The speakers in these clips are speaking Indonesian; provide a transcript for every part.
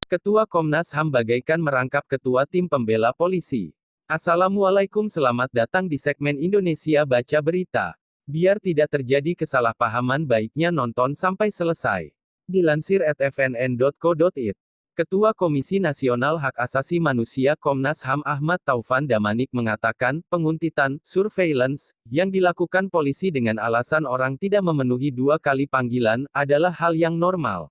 Ketua Komnas HAM bagaikan merangkap ketua tim pembela polisi. Assalamualaikum, selamat datang di segmen Indonesia Baca Berita. Biar tidak terjadi kesalahpahaman, baiknya nonton sampai selesai. Dilansir @fnn.co.id. Ketua Komisi Nasional Hak Asasi Manusia Komnas HAM Ahmad Taufan Damanik mengatakan, penguntitan, surveillance, yang dilakukan polisi dengan alasan orang tidak memenuhi 2 kali panggilan, adalah hal yang normal.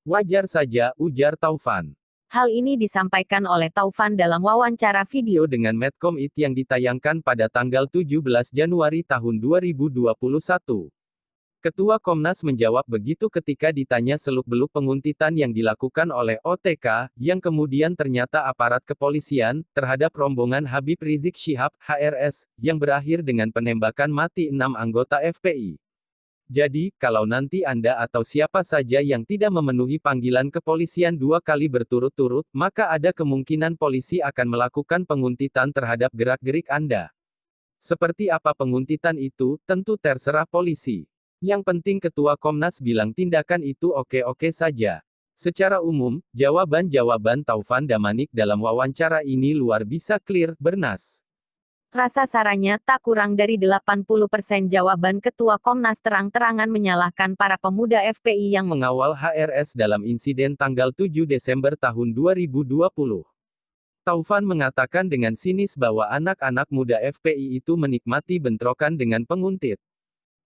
Wajar saja, ujar Taufan. Hal ini disampaikan oleh Taufan dalam wawancara video Dengan Medcom IT yang ditayangkan pada tanggal 17 Januari tahun 2021. Ketua Komnas menjawab begitu ketika ditanya seluk-beluk penguntitan yang dilakukan oleh OTK, yang kemudian ternyata aparat kepolisian, terhadap rombongan Habib Rizik Syihab, HRS, yang berakhir dengan penembakan mati 6 anggota FPI. Jadi, kalau nanti Anda atau siapa saja yang tidak memenuhi panggilan kepolisian 2 kali berturut-turut, maka ada kemungkinan polisi akan melakukan penguntitan terhadap gerak-gerik Anda. Seperti apa penguntitan itu, tentu terserah polisi. Yang penting Ketua Komnas bilang tindakan itu oke-oke saja. Secara umum, jawaban-jawaban Taufan Damanik dalam wawancara ini luar biasa clear, bernas. rasa saranya tak kurang dari 80% jawaban Ketua Komnas terang-terangan menyalahkan para pemuda FPI yang mengawal HRS dalam insiden tanggal 7 Desember tahun 2020. Taufan mengatakan dengan sinis bahwa anak-anak muda FPI itu menikmati bentrokan dengan penguntit.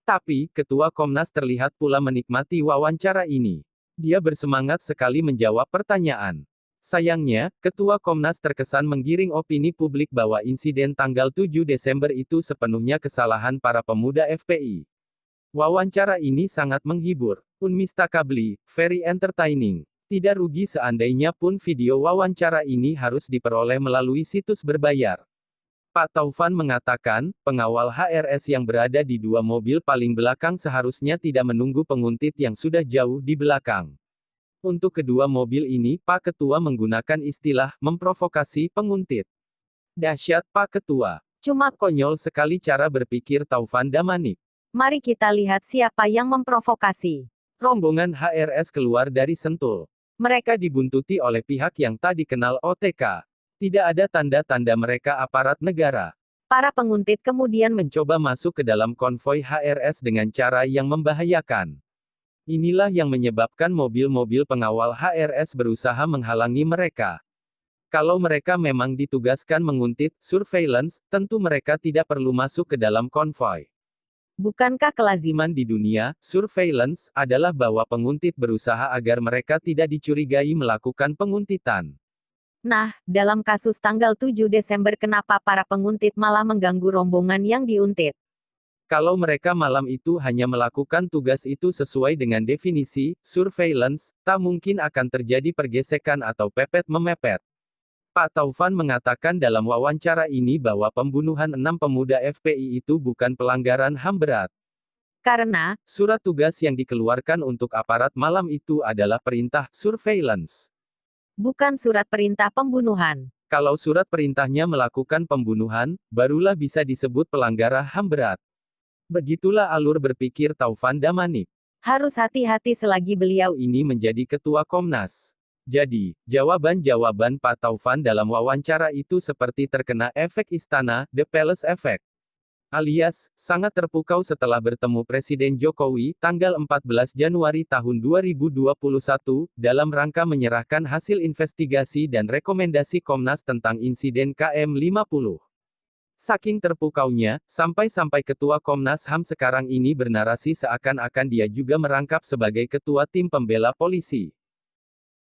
Tapi, Ketua Komnas terlihat pula menikmati wawancara ini. Dia bersemangat sekali menjawab pertanyaan. Sayangnya, Ketua Komnas terkesan menggiring opini publik bahwa insiden tanggal 7 Desember itu sepenuhnya kesalahan para pemuda FPI. Wawancara ini sangat menghibur, unmistakably, very entertaining. Tidak rugi seandainya pun video wawancara ini harus diperoleh melalui situs berbayar. Pak Taufan mengatakan, pengawal HRS yang berada di 2 mobil paling belakang seharusnya tidak menunggu penguntit yang sudah jauh di belakang. Untuk kedua mobil ini, Pak Ketua menggunakan istilah, memprovokasi penguntit. Dahsyat, Pak Ketua. Cuma konyol sekali cara berpikir Taufan Damanik. Mari kita lihat siapa yang memprovokasi. Rombongan HRS keluar dari Sentul. Mereka dibuntuti oleh pihak yang tak dikenal OTK. Tidak ada tanda-tanda mereka aparat negara. Para penguntit kemudian mencoba masuk ke dalam konvoi HRS dengan cara yang membahayakan. Inilah yang menyebabkan mobil-mobil pengawal HRS berusaha menghalangi mereka. Kalau mereka memang ditugaskan menguntit, surveillance, tentu mereka tidak perlu masuk ke dalam konvoi. Bukankah kelaziman di dunia, surveillance, adalah bahwa penguntit berusaha agar mereka tidak dicurigai melakukan penguntitan. Nah, dalam kasus tanggal 7 Desember kenapa para penguntit malah mengganggu rombongan yang diuntit? Kalau mereka malam itu hanya melakukan tugas itu sesuai dengan definisi, surveillance, tak mungkin akan terjadi pergesekan atau pepet-memepet. Pak Taufan mengatakan dalam wawancara ini bahwa pembunuhan 6 pemuda FPI itu bukan pelanggaran HAM berat. Karena, surat tugas yang dikeluarkan untuk aparat malam itu adalah perintah surveillance. Bukan surat perintah pembunuhan. Kalau surat perintahnya melakukan pembunuhan, barulah bisa disebut pelanggaran HAM berat. Begitulah alur berpikir Taufan Damanik. Harus hati-hati selagi beliau ini menjadi Ketua Komnas. Jadi, jawaban-jawaban Pak Taufan dalam wawancara itu seperti terkena efek istana, The Palace Effect. Alias, sangat terpukau setelah bertemu Presiden Jokowi, tanggal 14 Januari tahun 2021, dalam rangka menyerahkan hasil investigasi dan rekomendasi Komnas tentang insiden KM50. Saking terpukaunya, sampai-sampai Ketua Komnas HAM sekarang ini bernarasi seakan-akan dia juga merangkap sebagai Ketua Tim Pembela Polisi.